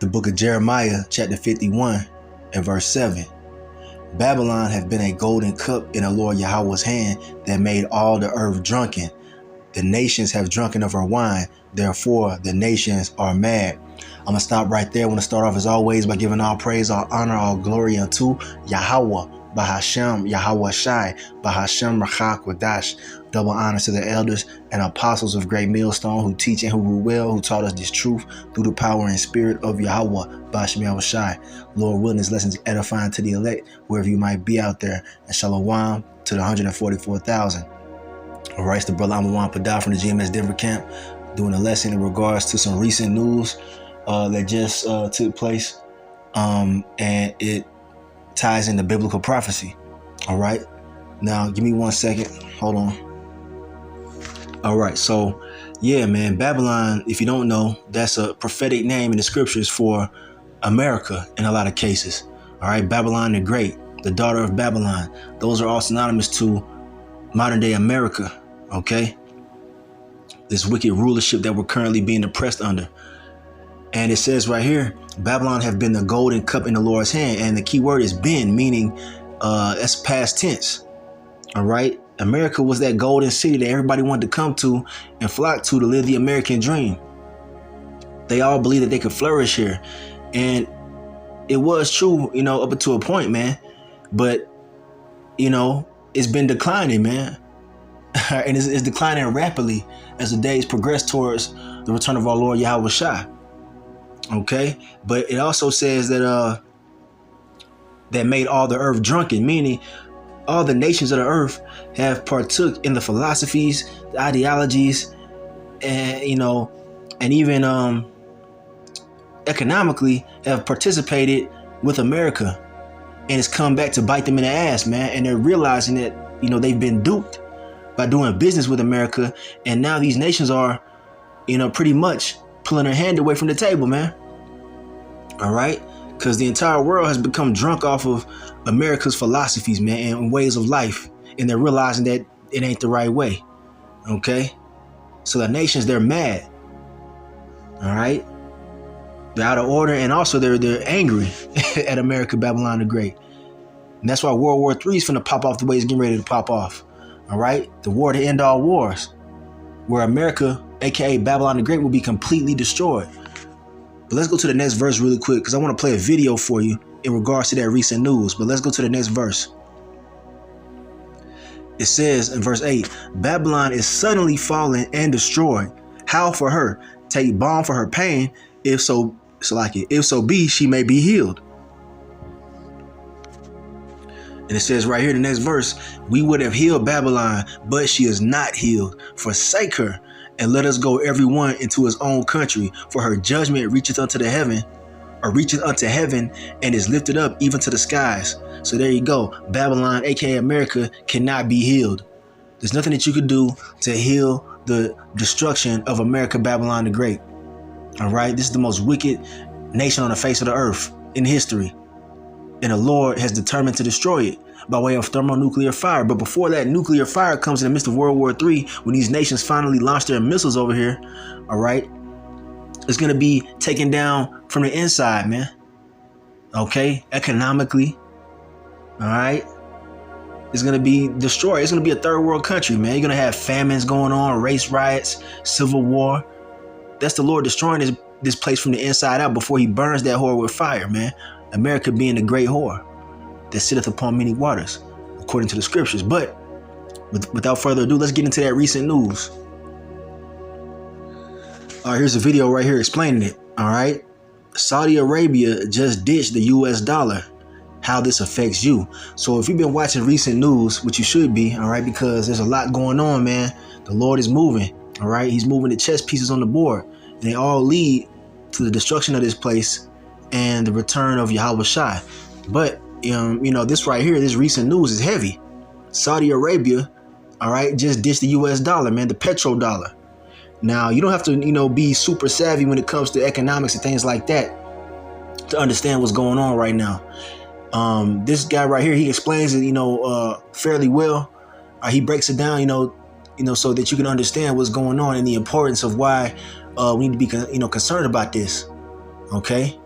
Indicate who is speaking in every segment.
Speaker 1: The book of Jeremiah, chapter 51 and verse 7. Babylon hath been a golden cup in the Lord Yahweh's hand that made all the earth drunken. The nations have drunken of her wine, therefore the nations are mad. I'm going to stop right there. I want to start off as always by giving all praise, all honor, all glory unto Yahweh, Bahashem, Yahweh Shai, Bahashem Rachak Wadash. Double honor to the elders and apostles of Great Millstone who teach and who rule well, who taught us this truth through the power and spirit of Yahweh, Bahashem Yahweh Shai. Lord willing, this lesson is edifying to the elect, wherever you might be out there. And shalom to the 144,000. All right, it's the brother Amawan Padah from the GMS Denver camp, doing a lesson in regards to some recent news that just took place, and it ties into biblical prophecy. All right, now give me 1 second. Hold on. All right, so yeah, man, Babylon, if you don't know, that's a prophetic name in the scriptures for America in a lot of cases. All right, Babylon the Great, the daughter of Babylon, those are all synonymous to modern day America. Okay, this wicked rulership that we're currently being oppressed under. And it says right here, Babylon have been the golden cup in the Lord's hand. And the key word is been, meaning that's past tense. All right. America was that golden city that everybody wanted to come to and flock to live the American dream. They all believed that they could flourish here. And it was true, you know, up to a point, man. But, you know, it's been declining, man. And it's declining rapidly as the days progress towards the return of our Lord Yahweh Shai. Okay, but it also says that that made all the earth drunken, meaning all the nations of the earth have partook in the philosophies, the ideologies, and and even economically have participated with America, and it's come back to bite them in the ass, man. And they're realizing that they've been duped by doing business with America, and now these nations are pretty much pulling their hand away from the table, man. All right, because the entire world has become drunk off of America's philosophies, man, and ways of life, and they're realizing that it ain't the right way. Okay, so the nations, they're mad. All right, they're out of order, and also they're angry at America, Babylon the Great, and that's why World War III is finna pop off the way it's getting ready to pop off. All right, the war to end all wars, where America, aka Babylon the Great, will be completely destroyed. But let's go to the next verse really quick, because I want to play a video for you in regards to that recent news. But let's go to the next verse. It says in verse 8, Babylon is suddenly fallen and destroyed. How for her? Take balm for her pain. If so be she may be healed. And it says right here in the next verse, we would have healed Babylon, but she is not healed. Forsake her, and let us go every one into his own country. For her judgment reacheth unto heaven, and is lifted up even to the skies. So there you go. Babylon, aka America, cannot be healed. There's nothing that you could do to heal the destruction of America, Babylon the Great. All right, this is the most wicked nation on the face of the earth in history. And the Lord has determined to destroy it by way of thermonuclear fire. But before that nuclear fire comes in the midst of World War III, when these nations finally launch their missiles over here, all right, it's going to be taken down from the inside, man. Okay, economically, all right, it's going to be destroyed. It's going to be a third world country, man. You're going to have famines going on, race riots, civil war. That's the Lord destroying this place from the inside out before he burns that whore with fire, man. America being the great whore that sitteth upon many waters, according to the scriptures. But without further ado, let's get into that recent news. All right, here's a video right here explaining it. All right, Saudi Arabia just ditched the US dollar. How this affects you. So if you've been watching recent news, which you should be, all right, because there's a lot going on, man. The Lord is moving. All right, he's moving the chess pieces on the board, and they all lead to the destruction of this place and the return of Yahweh Shai. But this right here, this recent news is heavy. Saudi Arabia, all right, just ditched the US dollar, man, the PetroDollar. Now, you don't have to, be super savvy when it comes to economics and things like that to understand what's going on right now. This guy right here, he explains it, fairly well. He breaks it down, so that you can understand what's going on and the importance of why we need to be, concerned about this. Okay.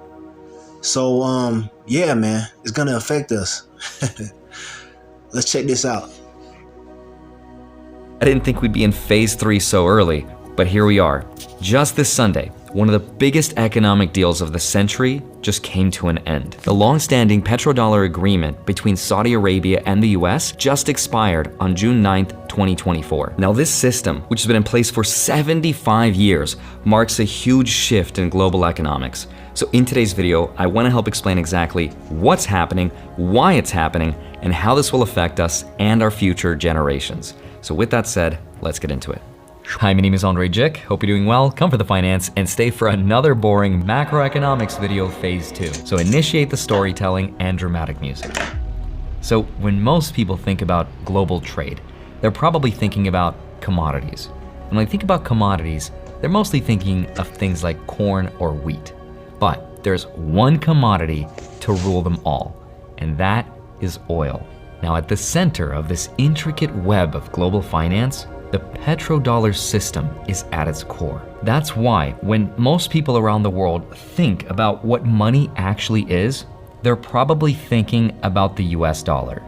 Speaker 1: So, yeah, man, it's going to affect us. Let's check this out.
Speaker 2: I didn't think we'd be in phase 3 so early, but here we are. Just this Sunday, one of the biggest economic deals of the century just came to an end. The long-standing PetroDollar agreement between Saudi Arabia and the US just expired on June 9th, 2024. Now this system, which has been in place for 75 years, marks a huge shift in global economics. So in today's video, I want to help explain exactly what's happening, why it's happening, and how this will affect us and our future generations. So with that said, let's get into it. Hi, my name is Andre Jick. Hope you're doing well. Come for the finance and stay for another boring macroeconomics video, phase 2. So initiate the storytelling and dramatic music. So when most people think about global trade, they're probably thinking about commodities. And when they think about commodities, they're mostly thinking of things like corn or wheat. But there's one commodity to rule them all, and that is oil. Now at the center of this intricate web of global finance, the PetroDollar system is at its core. That's why when most people around the world think about what money actually is, they're probably thinking about the US dollar.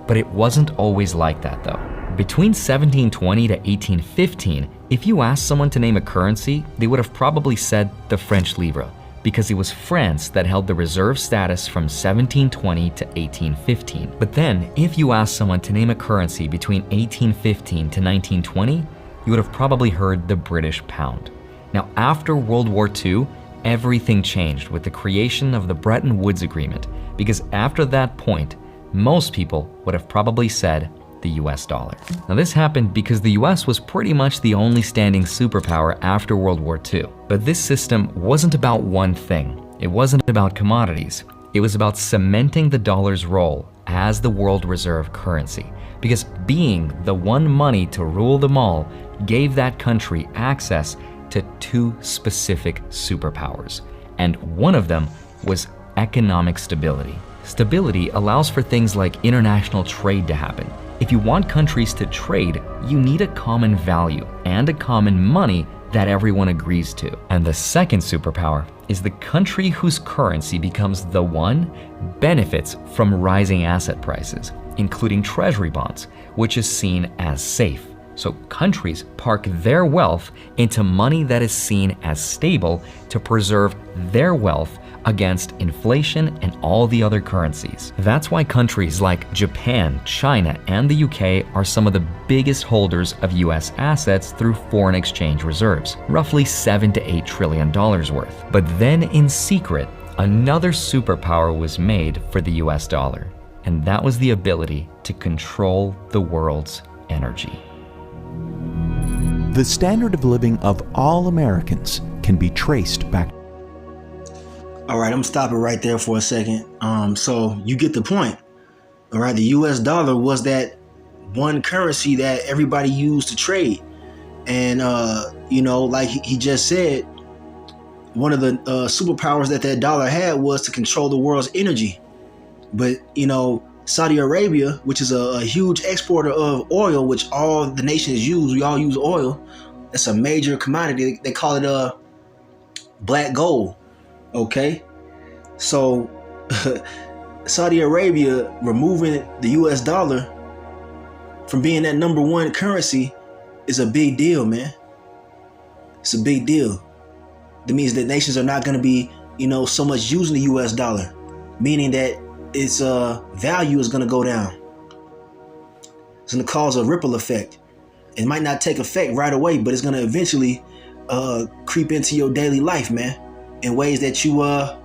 Speaker 2: But it wasn't always like that though. Between 1720 to 1815, if you asked someone to name a currency, they would have probably said the French livre, because it was France that held the reserve status from 1720 to 1815. But then, if you asked someone to name a currency between 1815 to 1920, you would have probably heard the British pound. Now, after World War II, everything changed with the creation of the Bretton Woods Agreement, because after that point, most people would have probably said the US dollar. Now this happened because the US was pretty much the only standing superpower after World War II. But this system wasn't about one thing. It wasn't about commodities. It was about cementing the dollar's role as the world reserve currency. Because being the one money to rule them all gave that country access to two specific superpowers. And one of them was economic stability. Stability allows for things like international trade to happen. If you want countries to trade, you need a common value and a common money that everyone agrees to. And the second superpower is the country whose currency becomes the one benefits from rising asset prices, including treasury bonds, which is seen as safe. So countries park their wealth into money that is seen as stable to preserve their wealth against inflation and all the other currencies. That's why countries like Japan, China, and the UK are some of the biggest holders of US assets through foreign exchange reserves, roughly $7 to $8 trillion worth. But then in secret, another superpower was made for the US dollar, and that was the ability to control the world's energy.
Speaker 3: The standard of living of all Americans can be traced back.
Speaker 1: All right, I'm stopping right there for a second. So you get the point. All right, the US dollar was that one currency that everybody used to trade. And, like he just said, one of the superpowers that dollar had was to control the world's energy. But, Saudi Arabia, which is a huge exporter of oil, which all the nations use, we all use oil. That's a major commodity. They call it black gold. Okay, so Saudi Arabia removing the US dollar from being that number one currency is a big deal, man. It's a big deal. That means that nations are not going to be, so much using the US dollar, meaning that its value is going to go down. It's going to cause a ripple effect. It might not take effect right away, but it's going to eventually creep into your daily life, man, in ways that you are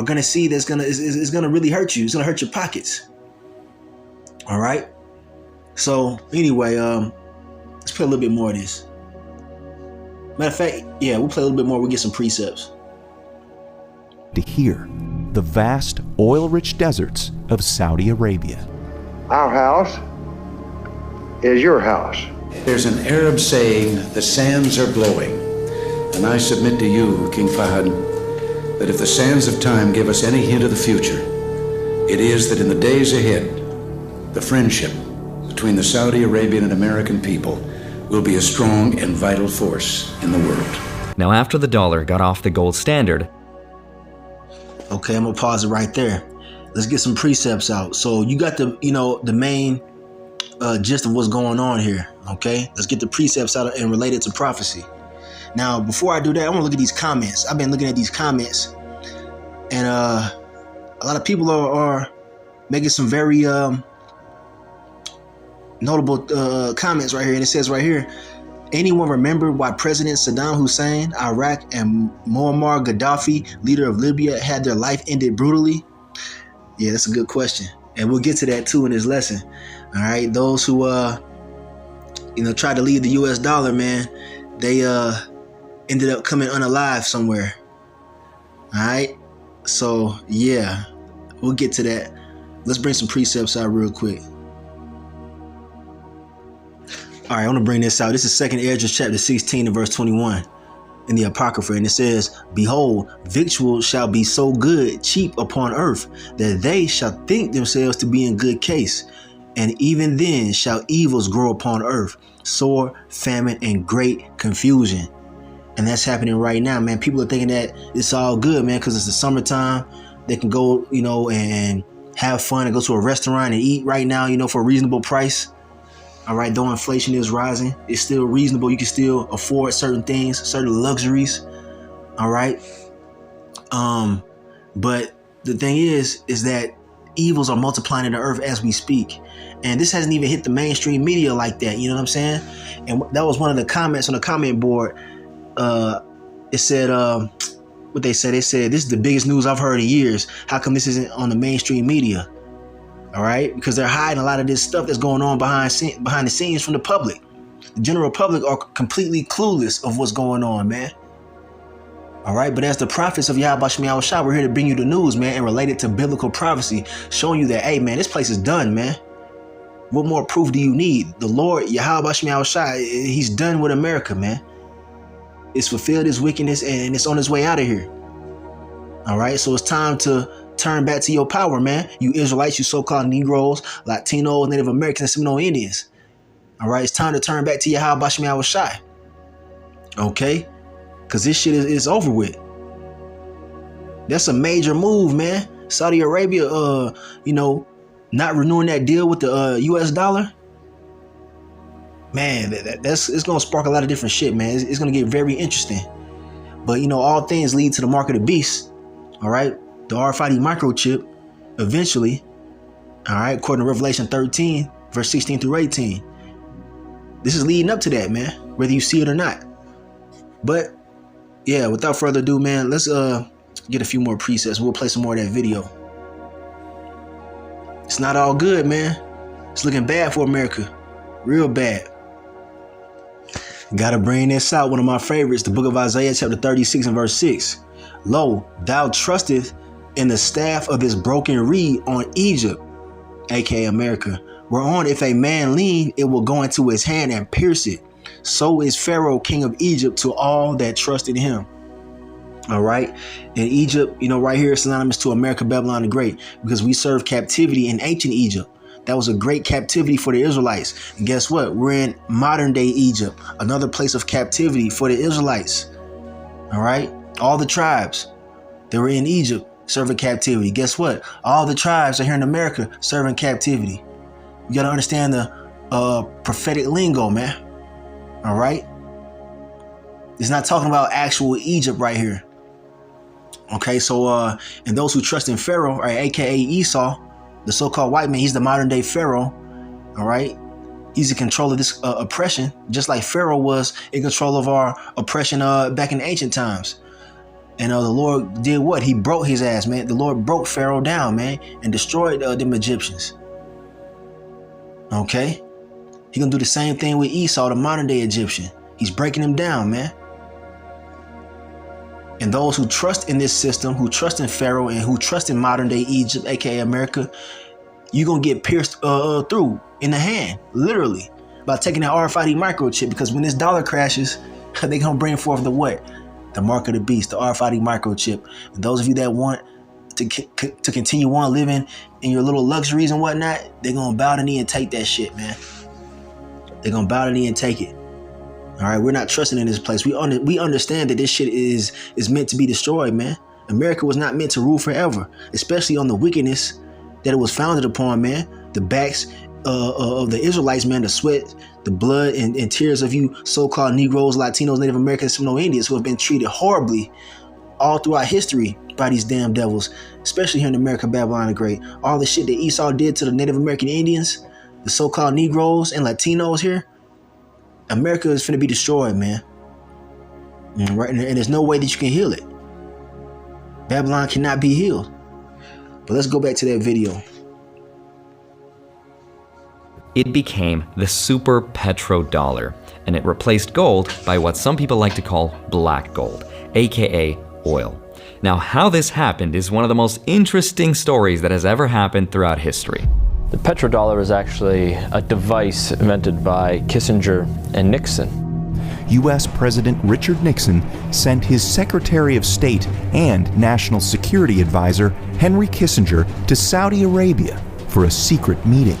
Speaker 1: gonna see that's gonna really hurt you. It's gonna hurt your pockets. All right. So anyway, let's play a little bit more of this. Matter of fact, yeah, we'll play a little bit more. We'll get some precepts.
Speaker 3: To hear the vast oil-rich deserts of Saudi Arabia.
Speaker 4: Our house is your house.
Speaker 5: There's an Arab saying, the sands are blowing. And I submit to you, King Fahd, that if the sands of time give us any hint of the future, it is that in the days ahead, the friendship between the Saudi Arabian and American people will be a strong and vital force in the world.
Speaker 2: Now after the dollar got off the gold standard,
Speaker 1: Okay, I'm gonna pause it right there. Let's get some precepts out. So you got the main gist of what's going on here. Okay, let's get the precepts out and relate it to prophecy. Now, before I do that, I want to look at these comments. I've been looking at these comments, and a lot of people are making some very notable comments right here. And it says right here, anyone remember why President Saddam Hussein, Iraq, and Muammar Gaddafi, leader of Libya, had their life ended brutally? Yeah, that's a good question. And we'll get to that too in this lesson. All right. Those who, tried to lead the US dollar, man, they ended up coming unalive somewhere. All right. So, yeah, we'll get to that. Let's bring some precepts out real quick. All right, I want to bring this out. This is 2 Esdras chapter 16 and verse 21 in the Apocrypha. And it says, behold, victuals shall be so good, cheap upon earth, that they shall think themselves to be in good case. And even then shall evils grow upon earth, sore, famine, and great confusion. And that's happening right now, man. People are thinking that it's all good, man, because it's the summertime. They can go, and have fun and go to a restaurant and eat right now, for a reasonable price. All right, though inflation is rising, it's still reasonable. You can still afford certain things, certain luxuries. All right. But the thing is that evils are multiplying in the earth as we speak. And this hasn't even hit the mainstream media like that. You know what I'm saying? And that was one of the comments on the comment board. It said, what they said, this is the biggest news I've heard in years. How come this isn't on the mainstream media? All right, because they're hiding a lot of this stuff that's going on behind the scenes from the public. The general public are completely clueless of what's going on, man. All right, but as the prophets of Yahweh Shem Yahushua, we're here to bring you the news, man, and relate it to biblical prophecy, showing you that, hey, man, this place is done, man. What more proof do you need? The Lord Yahweh Shem Yahushua, he's done with America, man. It's fulfilled his wickedness and it's on its way out of here. All right, so it's time to turn back to your power, man. You Israelites, you so-called Negroes, Latinos, Native Americans, and Seminole Indians. All right, it's time to turn back to Yahweh Shem Yahushua. Okay, because this shit is over with. That's a major move, man. Saudi Arabia, not renewing that deal with the US dollar. Man, it's gonna spark a lot of different shit, man. It's gonna get very interesting. But all things lead to the mark of the beast. All right, the RFID microchip, eventually. All right, according to Revelation 13, verse 16 through 18. This is leading up to that, man, whether you see it or not. But yeah, without further ado, man, let's get a few more presets. We'll play some more of that video. It's not all good, man. It's looking bad for America, real bad. Gotta bring this out. One of my favorites, the book of Isaiah, chapter 36 and verse 6. Lo, thou trusteth in the staff of this broken reed on Egypt, aka America, whereon if a man lean, it will go into his hand and pierce it. So is Pharaoh, king of Egypt, to all that trust in him. All right. And Egypt, right here is synonymous to America, Babylon the Great, because we served captivity in ancient Egypt. That was a great captivity for the Israelites. And guess what? We're in modern day Egypt, another place of captivity for the Israelites. All right. All the tribes, they were in Egypt serving captivity. Guess what? All the tribes are here in America serving captivity. You got to understand the prophetic lingo, man. All right. It's not talking about actual Egypt right here. Okay. So and those who trust in Pharaoh, right, aka Esau, the so-called white man, he's the modern day Pharaoh. All right. He's in control of this oppression, just like Pharaoh was in control of our oppression back in ancient times. And the Lord did what? He broke his ass, man. The Lord broke Pharaoh down, man, and destroyed them Egyptians. Okay. He's going to do the same thing with Esau, the modern day Egyptian. He's breaking him down, man. And those who trust in this system, who trust in Pharaoh and who trust in modern day Egypt, aka America, you're going to get pierced through in the hand, literally, by taking that RFID microchip. Because when this dollar crashes, they're going to bring forth the what? The mark of the beast, the RFID microchip. And those of you that want to continue on living in your little luxuries and whatnot, they're going to bow the knee and take that shit, man. They're going to bow the knee and take it. All right, we're not trusting in this place. We understand that this shit is meant to be destroyed, man. America was not meant to rule forever, especially on the wickedness that it was founded upon, man. The backs of the Israelites, man, the sweat, the blood and tears of you so-called Negroes, Latinos, Native Americans, Seminole Indians who have been treated horribly all throughout history by these damn devils, especially here in America, Babylon the Great. All the shit that Esau did to the Native American Indians, the so-called Negroes and Latinos here, America is finna be destroyed, man. Right, and there's no way that you can heal it. Babylon cannot be healed. But let's go back to that video.
Speaker 2: It became the super petrodollar, and it replaced gold by what some people like to call black gold, aka oil. Now, how this happened is one of the most interesting stories that has ever happened throughout history.
Speaker 6: The petrodollar is actually a device invented by Kissinger and Nixon.
Speaker 3: U.S. President Richard Nixon sent his Secretary of State and National Security Advisor Henry Kissinger to Saudi Arabia for a secret meeting.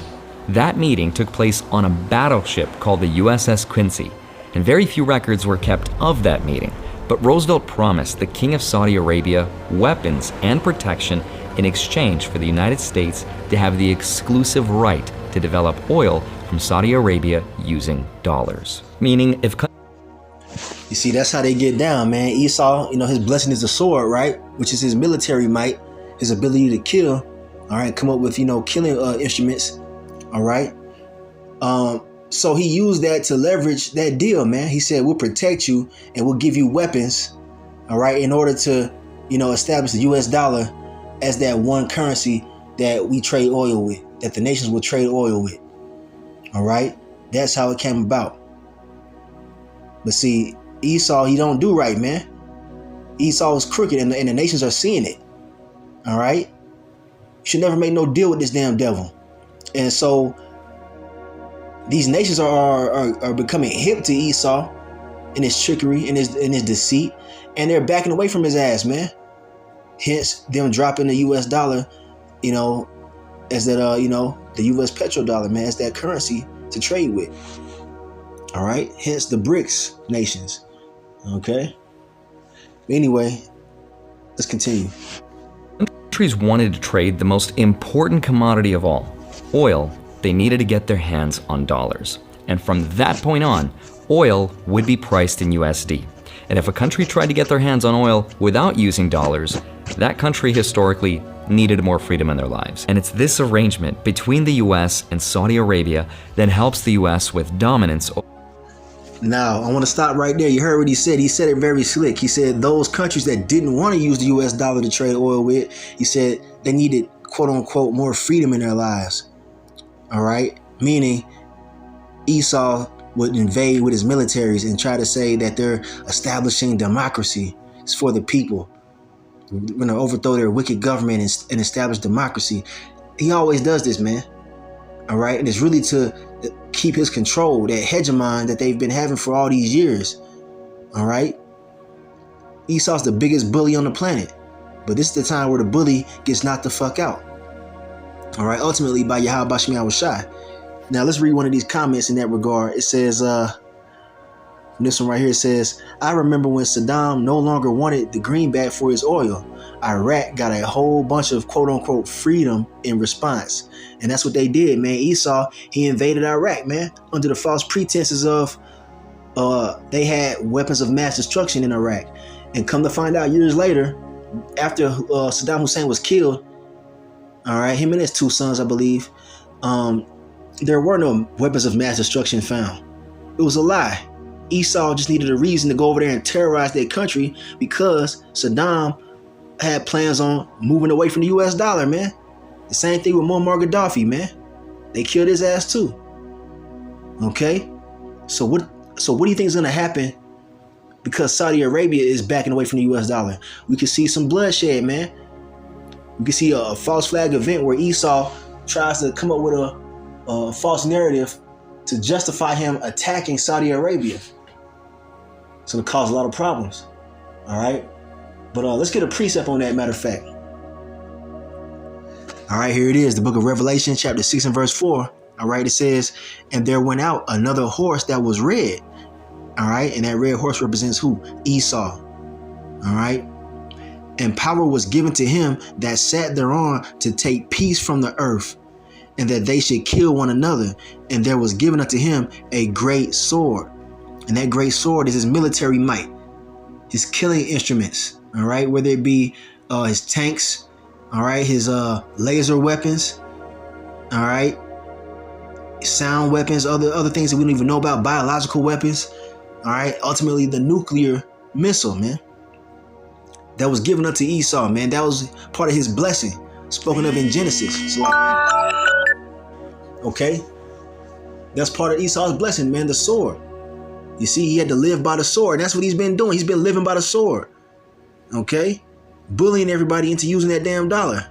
Speaker 2: That meeting took place on a battleship called the USS Quincy, and very few records were kept of that meeting. But Roosevelt promised the King of Saudi Arabia weapons and protection in exchange for the United States to have the exclusive right to develop oil from Saudi Arabia using dollars. Meaning, if
Speaker 1: you see, that's how they get down, man. Esau, his blessing is the sword, right? Which is his military might, his ability to kill, all right, come up with, killing instruments, all right? So he used that to leverage that deal, man. He said, we'll protect you and we'll give you weapons, all right, in order to, establish the US dollar as that one currency that we trade oil with, that the nations will trade oil with, all right? That's how it came about. But see, Esau, he don't do right, man. Esau is crooked and the nations are seeing it, all right? You should never make no deal with this damn devil. And so these nations are becoming hip to Esau and his trickery and his deceit, and they're backing away from his ass, man. Hence them dropping the US dollar, as that the US petrodollar, man, as that currency to trade with. All right. Hence the BRICS nations. Okay. Anyway, let's continue.
Speaker 2: Countries wanted to trade the most important commodity of all, oil. They needed to get their hands on dollars. And from that point on, oil would be priced in USD. And if a country tried to get their hands on oil without using dollars, that country historically needed more freedom in their lives. And it's this arrangement between the US and Saudi Arabia that helps the US with dominance.
Speaker 1: Now, I want to stop right there. You heard what he said. He said it very slick. He said those countries that didn't want to use the US dollar to trade oil with, he said they needed, quote unquote, more freedom in their lives. All right. Meaning Esau would invade with his militaries and try to say that they're establishing democracy. It's for the people. We're going to overthrow their wicked government and establish democracy. He always does this, man. All right. And it's really to keep his control, that hegemon that they've been having for all these years. All right. Esau's the biggest bully on the planet. But this is the time where the bully gets knocked the fuck out. All right. Ultimately by Yahweh Shemiah Shai. Now let's read one of these comments in that regard. It says, this one right here says, I remember when Saddam no longer wanted the greenback for his oil. Iraq got a whole bunch of quote unquote freedom in response. And that's what they did, man. Esau, he invaded Iraq, man, under the false pretenses of they had weapons of mass destruction in Iraq. And come to find out years later, after Saddam Hussein was killed, all right, him and his two sons, I believe, there were no weapons of mass destruction found. It was a lie. Esau just needed a reason to go over there and terrorize their country because Saddam had plans on moving away from the US dollar, man. The same thing with Muammar Gaddafi, man. They killed his ass too. Okay? So what do you think is going to happen because Saudi Arabia is backing away from the US dollar? We could see some bloodshed, man. We could see a false flag event where Esau tries to come up with a false narrative to justify him attacking Saudi Arabia. It's going to cause a lot of problems. All right. But let's get a precept on that, matter of fact. All right, here it is. The book of Revelation, chapter 6 and verse 4. All right, it says, and there went out another horse that was red. All right. And that red horse represents who? Esau. All right. And power was given to him that sat thereon to take peace from the earth, and that they should kill one another. And there was given unto him a great sword. And that great sword is his military might, his killing instruments, all right, whether it be his tanks, all right, his laser weapons, all right, sound weapons, other things that we don't even know about, biological weapons, all right, ultimately the nuclear missile, man, that was given unto Esau, man. That was part of his blessing spoken of in Genesis. So, okay, that's part of Esau's blessing, man, the sword. You see, he had to live by the sword. That's what he's been doing. He's been living by the sword. Okay? Bullying everybody into using that damn dollar.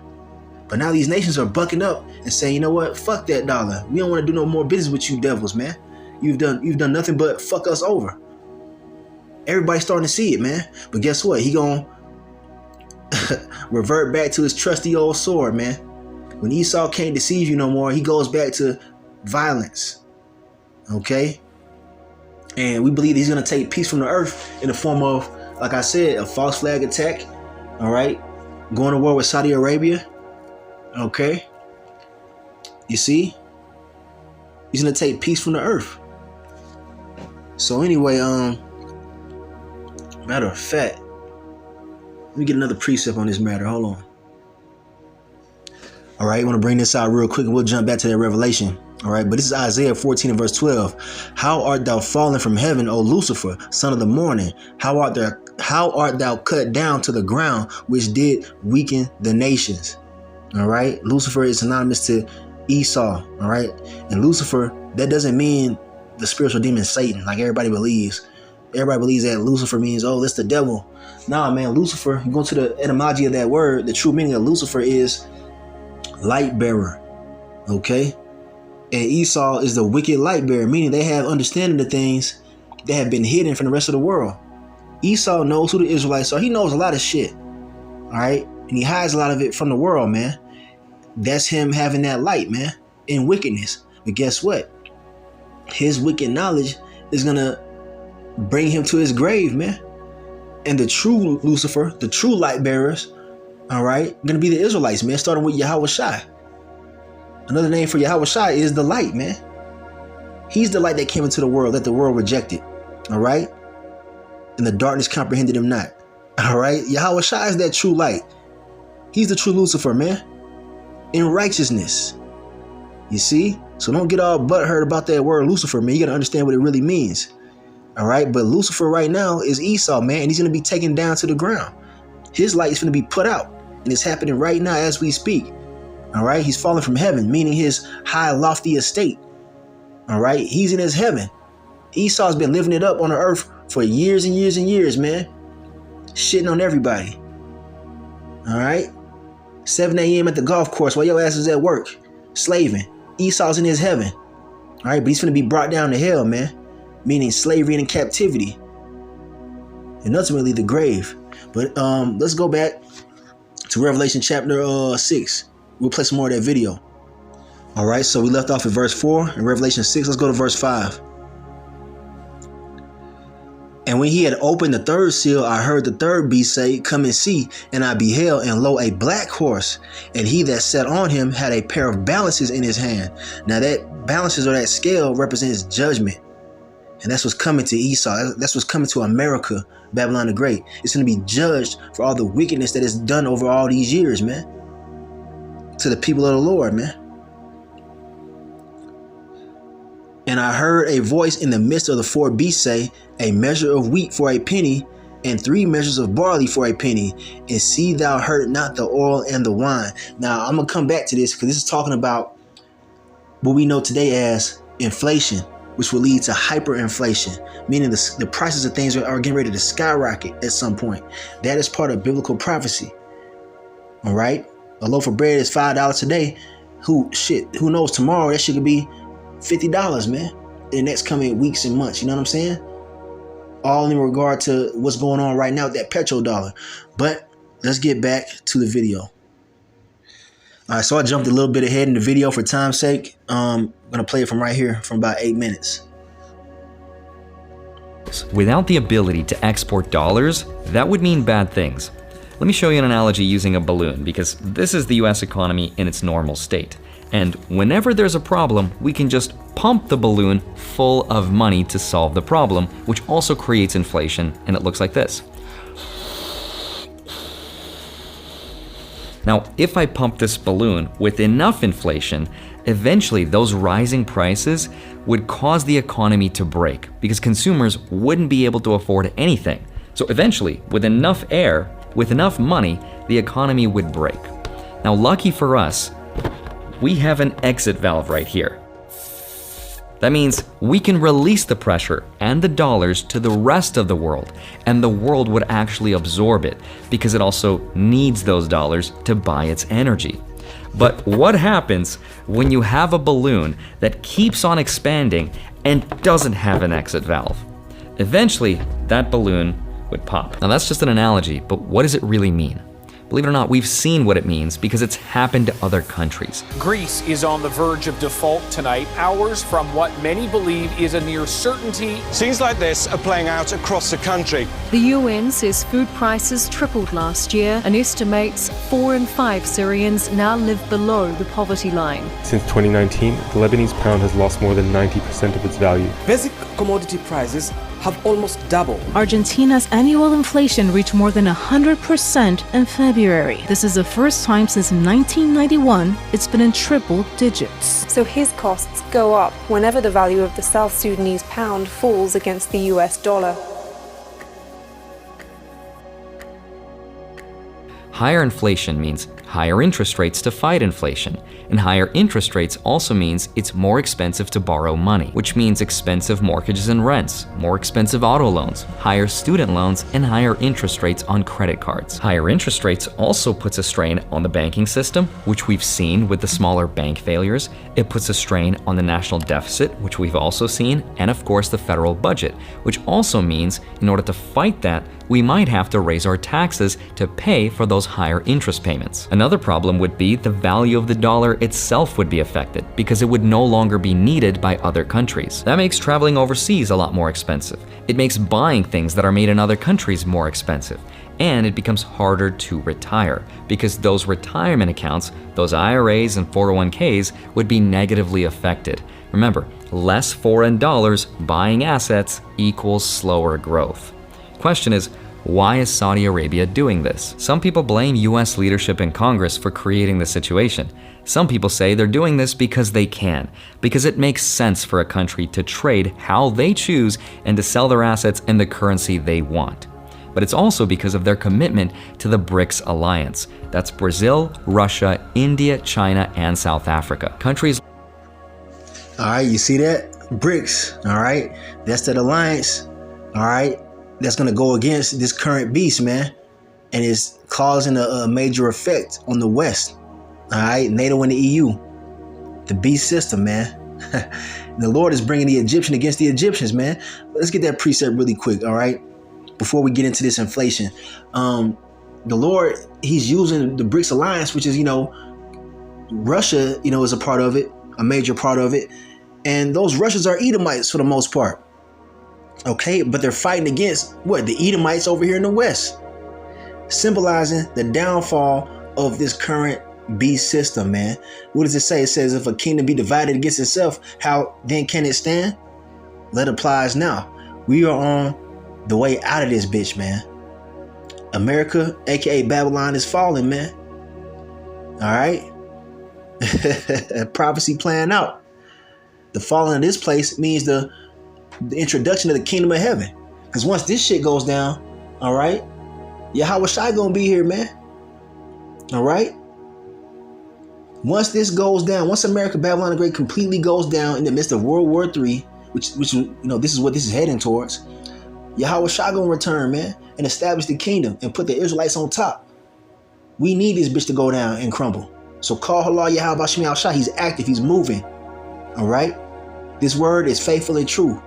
Speaker 1: But now these nations are bucking up and saying, you know what? Fuck that dollar. We don't want to do no more business with you devils, man. You've done nothing but fuck us over. Everybody's starting to see it, man. But guess what? He gonna revert back to his trusty old sword, man. When Esau can't deceive you no more, he goes back to violence. Okay? And we believe he's going to take peace from the earth in the form of, like I said, a false flag attack. All right. Going to war with Saudi Arabia. Okay. You see, he's going to take peace from the earth. So anyway, matter of fact, let me get another precept on this matter. Hold on. All right. I want to bring this out real quick and we'll jump back to that Revelation. All right, but this is Isaiah 14 and verse 12. How art thou fallen from heaven, O Lucifer, son of the morning? How art thou cut down to the ground, which did weaken the nations? All right, Lucifer is synonymous to Esau. All right, and Lucifer, that doesn't mean the spiritual demon Satan, like everybody believes. Everybody believes that Lucifer means, oh, that's the devil. Nah, man, Lucifer, you go to the etymology of that word, the true meaning of Lucifer is light bearer. Okay. And Esau is the wicked light bearer, meaning they have understanding of things that have been hidden from the rest of the world. Esau knows who the Israelites are. He knows a lot of shit. All right. And he hides a lot of it from the world, man. That's him having that light, man, in wickedness. But guess what? His wicked knowledge is going to bring him to his grave, man. And the true Lucifer, the true light bearers, all right, going to be the Israelites, man, starting with Yahweh Shai. Another name for Yahweh Shai is the light, man. He's the light that came into the world that the world rejected. All right. And the darkness comprehended him not. All right. Yahweh Shai is that true light. He's the true Lucifer, man. In righteousness. You see? So don't get all butthurt about that word Lucifer, man. You got to understand what it really means. All right. But Lucifer right now is Esau, man. And he's going to be taken down to the ground. His light is going to be put out. And it's happening right now as we speak. All right. He's falling from heaven, meaning his high, lofty estate. All right. He's in his heaven. Esau's been living it up on the earth for years and years and years, man. Shitting on everybody. All right. 7 a.m. at the golf course while your ass is at work, slaving. Esau's in his heaven. All right. But he's going to be brought down to hell, man. Meaning slavery and captivity. And ultimately the grave. But let's go back to Revelation chapter 6. We'll play some more of that video. All right, so we left off at verse 4 in Revelation 6. Let's go to verse 5. And when he had opened the third seal, I heard the third beast say, come and see. And I beheld, and lo, a black horse. And he that sat on him had a pair of balances in his hand. Now that balances or that scale represents judgment. And that's what's coming to Esau. That's what's coming to America, Babylon the Great. It's going to be judged for all the wickedness that is done over all these years, man. To the people of the Lord, man. And I heard a voice in the midst of the four beasts say, a measure of wheat for a penny, and 3 measures of barley for a penny, and see thou hurt not the oil and the wine. Now, I'm going to come back to this because this is talking about what we know today as inflation, which will lead to hyperinflation, meaning the prices of things are getting ready to skyrocket at some point. That is part of biblical prophecy. All right. A loaf of bread is $5 today. Who knows, tomorrow that shit could be $50, man, in the next coming weeks and months. You know what I'm saying? All in regard to what's going on right now with that PetroDollar. But let's get back to the video. All right, so I jumped a little bit ahead in the video for time's sake. I'm going to play it from right here from about 8 minutes.
Speaker 2: Without the ability to export dollars, that would mean bad things. Let me show you an analogy using a balloon, because this is the US economy in its normal state. And whenever there's a problem, we can just pump the balloon full of money to solve the problem, which also creates inflation, and it looks like this. Now, if I pump this balloon with enough inflation, eventually those rising prices would cause the economy to break because consumers wouldn't be able to afford anything. So eventually, with enough air, with enough money, the economy would break. Now, lucky for us, we have an exit valve right here. That means we can release the pressure and the dollars to the rest of the world, and the world would actually absorb it because it also needs those dollars to buy its energy. But what happens when you have a balloon that keeps on expanding and doesn't have an exit valve? Eventually, that balloon would pop. Now that's just an analogy, but what does it really mean? Believe it or not, we've seen what it means because it's happened to other countries.
Speaker 7: Greece is on the verge of default tonight, hours from what many believe is a near certainty.
Speaker 8: Scenes like this are playing out across the country.
Speaker 9: The UN says food prices tripled last year and estimates 4 in 5 Syrians now live below the poverty line.
Speaker 10: Since 2019, the Lebanese pound has lost more than 90% of its value.
Speaker 11: Basic commodity prices have almost doubled.
Speaker 12: Argentina's annual inflation reached more than 100% in February. This is the first time since 1991 it's been in triple digits.
Speaker 13: So his costs go up whenever the value of the South Sudanese pound falls against the US dollar.
Speaker 2: Higher inflation means higher interest rates to fight inflation, and higher interest rates also means it's more expensive to borrow money, which means expensive mortgages and rents, more expensive auto loans, higher student loans, and higher interest rates on credit cards. Higher interest rates also puts a strain on the banking system, which we've seen with the smaller bank failures. It puts a strain on the national deficit, which we've also seen, and of course the federal budget, which also means in order to fight that, we might have to raise our taxes to pay for those higher interest payments. Another problem would be the value of the dollar itself would be affected because it would no longer be needed by other countries. That makes traveling overseas a lot more expensive. It makes buying things that are made in other countries more expensive. And it becomes harder to retire because those retirement accounts, those IRAs and 401ks would be negatively affected. Remember, less foreign dollars buying assets equals slower growth. Question is, why is Saudi Arabia doing this? Some people blame US leadership and Congress for creating the situation. Some people say they're doing this because they can, because it makes sense for a country to trade how they choose and to sell their assets in the currency they want. But it's also because of their commitment to the BRICS alliance. That's Brazil, Russia, India, China, and South Africa. Countries.
Speaker 1: All right, you see that? BRICS, all right? That's that alliance, all right? That's going to go against this current beast, man. And it's causing a major effect on the West. All right, NATO and the EU. The beast system, man. The Lord is bringing the Egyptian against the Egyptians, man. Let's get that precept really quick, all right? Before we get into this inflation. The Lord, he's using the BRICS alliance, which is, Russia, is a part of it, a major part of it. And those Russians are Edomites for the most part. Okay, but they're fighting against what? The Edomites over here in the West, symbolizing the downfall of this current beast system, man. What does it say? It says, if a kingdom be divided against itself, how then can it stand? That applies now. We are on the way out of this bitch, man. America, aka Babylon, is falling, man. All right. Prophecy playing out. The falling of this place means the introduction of the kingdom of heaven. Because once this shit goes down, all right, Yahweh Shai gonna be here, man. All right. Once this goes down, once America, Babylon the Great completely goes down in the midst of World War III, which this is what this is heading towards, Yahweh Shai gonna return, man, and establish the kingdom and put the Israelites on top. We need this bitch to go down and crumble. So call Halal Yahweh Shai Shai. He's active, he's moving. All right. This word is faithful and true.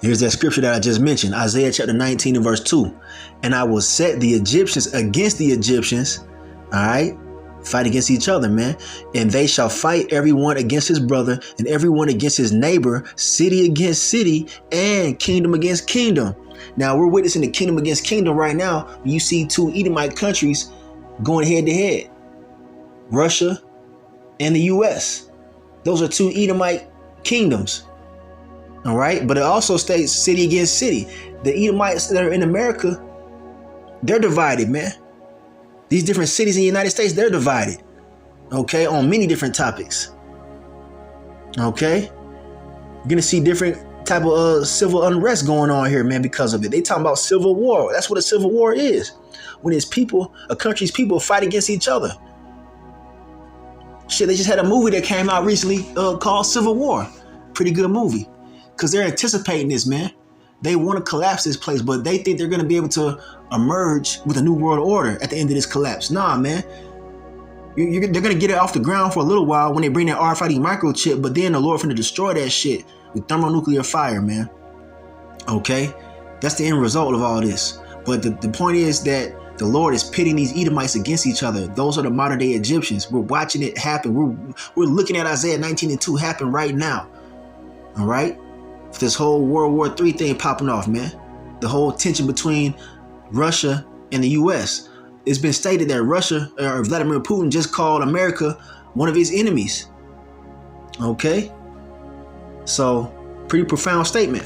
Speaker 1: Here's that scripture that I just mentioned, Isaiah chapter 19 and verse 2. And I will set the Egyptians against the Egyptians. All right. Fight against each other, man. And they shall fight everyone against his brother and everyone against his neighbor, city against city, and kingdom against kingdom. Now we're witnessing the kingdom against kingdom right now. You see two Edomite countries going head to head, Russia and the US. Those are two Edomite kingdoms. All right. But it also states city against city. The Edomites that are in America, they're divided, man. These different cities in the United States, they're divided. Okay. On many different topics. Okay. You're going to see different type of civil unrest going on here, man, because of it. They talking about civil war. That's what a civil war is. When it's people, a country's people fight against each other. Shit, they just had a movie that came out recently called Civil War. Pretty good movie. Because they're anticipating this, man. They want to collapse this place, but they think they're going to be able to emerge with a new world order at the end of this collapse. Nah, man. They're going to get it off the ground for a little while when they bring that RFID microchip, but then the Lord finna destroy that shit with thermonuclear fire, man. Okay? That's the end result of all this. But the point is that the Lord is pitting these Edomites against each other. Those are the modern day Egyptians. We're watching it happen. We're looking at Isaiah 19:2 happen right now. All right? This whole World War III thing popping off, man. The whole tension between Russia and the US. It's been stated that Russia, or Vladimir Putin, just called America one of his enemies. Okay? So, pretty profound statement.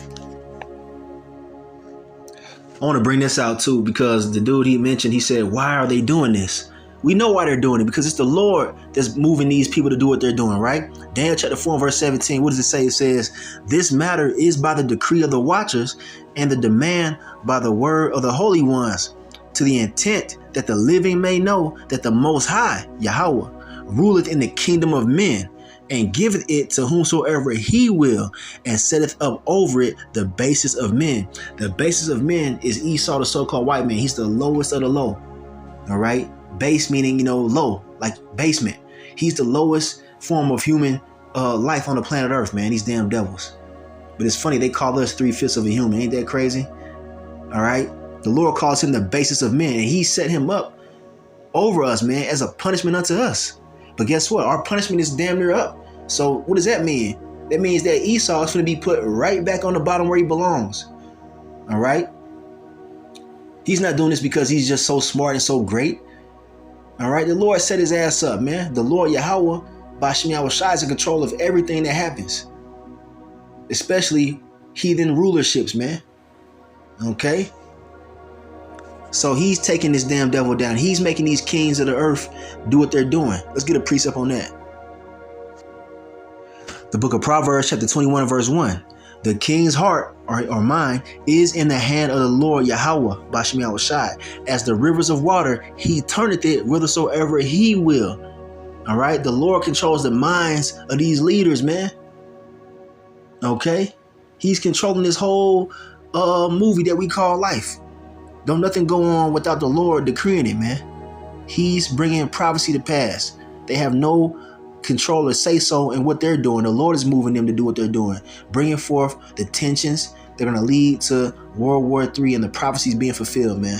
Speaker 1: I want to bring this out too, because the dude he mentioned, he said, why are they doing this? We know why they're doing it, because it's the Lord that's moving these people to do what they're doing, right? Daniel chapter 4 verse 17, what does it say? It says, this matter is by the decree of the watchers and the demand by the word of the holy ones, to the intent that the living may know that the Most High, Yahweh, ruleth in the kingdom of men, and giveth it to whomsoever he will, and setteth up over it the basis of men. The basis of men is Esau, the so-called white man. He's the lowest of the low. All right. Base meaning, low, like basement. He's the lowest form of human life on the planet Earth, man. These damn devils. But it's funny, they call us 3/5 of a human. Ain't that crazy? All right. The Lord calls him the basis of men, and he set him up over us, man, as a punishment unto us. But guess what? Our punishment is damn near up. So what does that mean? That means that Esau is going to be put right back on the bottom where he belongs. All right. He's not doing this because he's just so smart and so great. All right. The Lord set his ass up, man. The Lord Yahweh, Bashem Yahweh Shai, is in control of everything that happens, especially heathen rulerships, man. Okay. So he's taking this damn devil down. He's making these kings of the earth do what they're doing. Let's get a precept on that. The book of Proverbs chapter 21 verse 1. The king's heart or mind is in the hand of the Lord Yahweh, Bashem Yahweh Shai. As the rivers of water, he turneth it whithersoever he will. All right. The Lord controls the minds of these leaders, man. Okay. He's controlling this whole movie that we call life. Don't nothing go on without the Lord decreeing it, man. He's bringing prophecy to pass. They have no control or say so in what they're doing. The Lord is moving them to do what they're doing, bringing forth the tensions that are going to lead to World War III and the prophecies being fulfilled, man.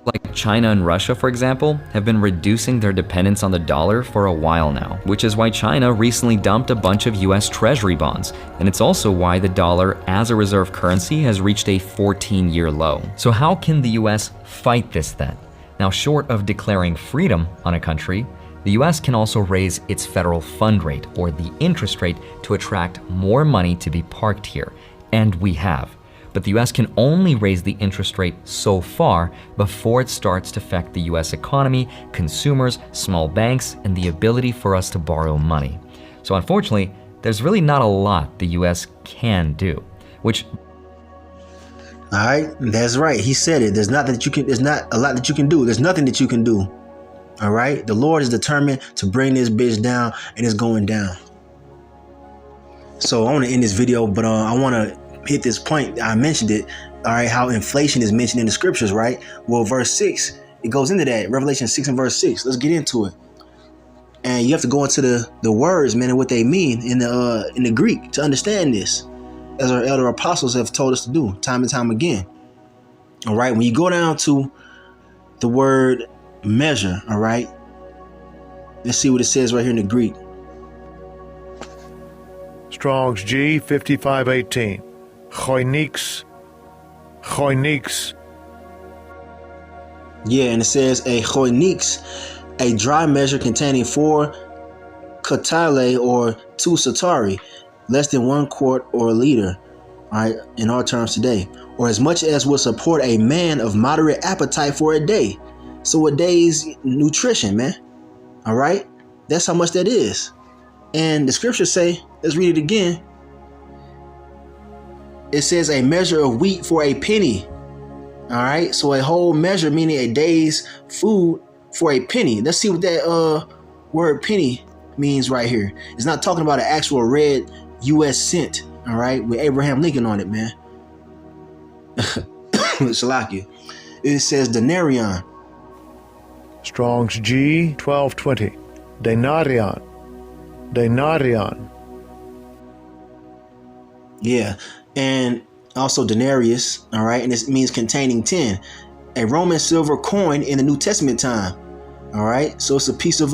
Speaker 2: Like China and Russia, for example, have been reducing their dependence on the dollar for a while now, which is why China recently dumped a bunch of US Treasury bonds. And it's also why the dollar as a reserve currency has reached a 14-year low. So how can the US fight this then? Now, short of declaring freedom on a country, the US can also raise its federal fund rate, or the interest rate, to attract more money to be parked here. And we have. But the US can only raise the interest rate so far before it starts to affect the US economy, consumers, small banks, and the ability for us to borrow money. So unfortunately, there's really not a lot the US can do, which...
Speaker 1: All right, that's right. He said it. There's not a lot that you can do. There's nothing that you can do. All right. The Lord is determined to bring this bitch down, and it's going down. So I want to end this video, but I want to hit this point. I mentioned it. All right. How inflation is mentioned in the scriptures, right? Well, verse 6, it goes into that. Revelation 6 and verse 6. Let's get into it. And you have to go into the words, man, and what they mean in the Greek to understand this, as our elder apostles have told us to do time and time again. All right. When you go down to the word measure, all right, let's see what it says right here in the Greek.
Speaker 14: Strong's G 5518. Choiniks. Choiniks.
Speaker 1: Yeah, and it says a choiniks, a dry measure containing 4 katale or 2 satari, less than 1 quart or a liter, all right, in our terms today, or as much as would support a man of moderate appetite for a day. So a day's nutrition, man. All right, that's how much that is. And the scriptures say, let's read it again. It says a measure of wheat for a penny. All right, so a whole measure, meaning a day's food for a penny. Let's see what that word penny means right here. It's not talking about an actual red U.S. cent, all right, with Abraham Lincoln on it, man. Shalakia. It says denarion.
Speaker 14: Strong's G 1220. Denarion. Denarion.
Speaker 1: Yeah, and also denarius, all right, and this means containing 10, a Roman silver coin in the New Testament time, all right. So it's a piece of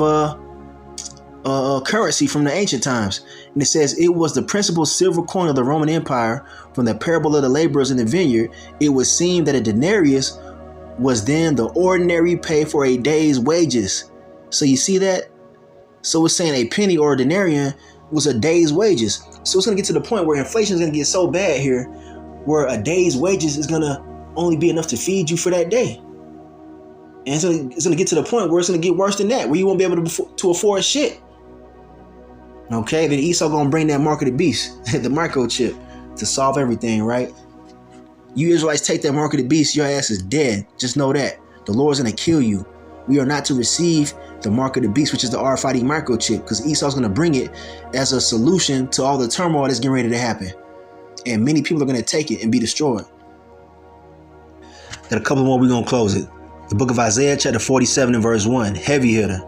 Speaker 1: currency from the ancient times, and it says it was the principal silver coin of the Roman Empire. From the parable of the laborers in the vineyard, it would seem that a denarius was then the ordinary pay for a day's wages. So you see that? So it's saying a penny or a denarian was a day's wages. So it's going to get to the point where inflation is going to get so bad here, where a day's wages is going to only be enough to feed you for that day. And it's going to get to the point where it's going to get worse than that, where you won't be able to afford shit. Okay, then Esau going to bring that mark of the beast, the microchip, to solve everything, right? You Israelites take that mark of the beast, your ass is dead. Just know that. The Lord's going to kill you. We are not to receive the mark of the beast, which is the RFID microchip, because Esau's going to bring it as a solution to all the turmoil that's getting ready to happen. And many people are going to take it and be destroyed. Got a couple more, we're going to close it. The book of Isaiah, chapter 47 and verse 1, heavy hitter.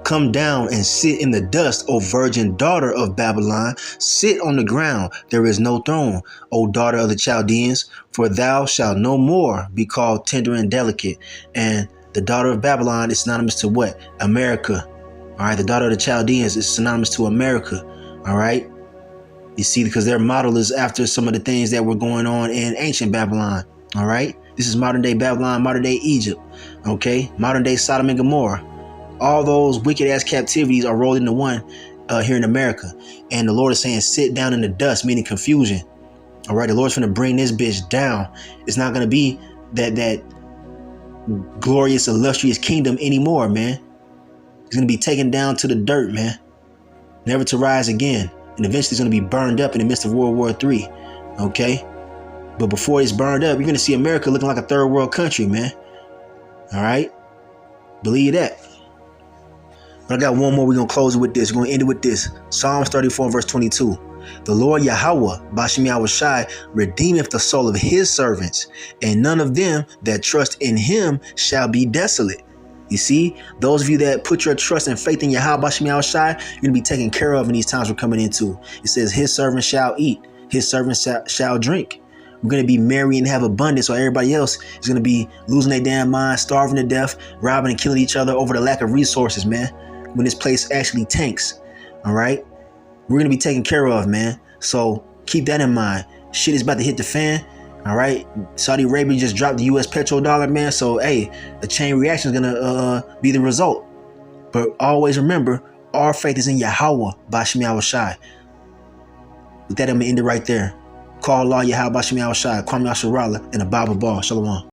Speaker 1: Come down and sit in the dust, O virgin daughter of Babylon. Sit on the ground. There is no throne, O daughter of the Chaldeans, for thou shalt no more be called tender and delicate. And the daughter of Babylon is synonymous to what? America. All right. The daughter of the Chaldeans is synonymous to America. All right. You see, because their model is after some of the things that were going on in ancient Babylon. All right. This is modern day Babylon, modern day Egypt. Okay. Modern day Sodom and Gomorrah. All those wicked ass captivities are rolled into one here in America. And the Lord is saying, sit down in the dust, meaning confusion. All right. The Lord's going to bring this bitch down. It's not going to be that glorious, illustrious kingdom anymore, man. It's going to be taken down to the dirt, man. Never to rise again. And eventually it's going to be burned up in the midst of World War III. Okay. But before it's burned up, you're going to see America looking like a third world country, man. All right. Believe that. But I got one more. We're going to close it with this. We're going to end it with this. Psalms 34 verse 22. The Lord Yahweh, Bashem Yahushai, redeemeth the soul of his servants, and none of them that trust in him shall be desolate. You see, those of you that put your trust and faith in Yahweh, Bashem Yahushai, you're going to be taken care of in these times we're coming into. It says his servants shall eat, his servants shall drink. We're going to be merry and have abundance, while everybody else is going to be losing their damn mind, starving to death, robbing and killing each other over the lack of resources, man. When this place actually tanks. All right. We're going to be taken care of, man. So keep that in mind. Shit is about to hit the fan. All right. Saudi Arabia just dropped the U.S. petrodollar, man. So, hey, a chain reaction is going to be the result. But always remember, our faith is in Yahweh, Bashem Yahushai. With that, I'm going to end it right there. Call Allah Yahweh, Bashem Yahushai, Kwame Asherallah, and a Bible ball. Shalom.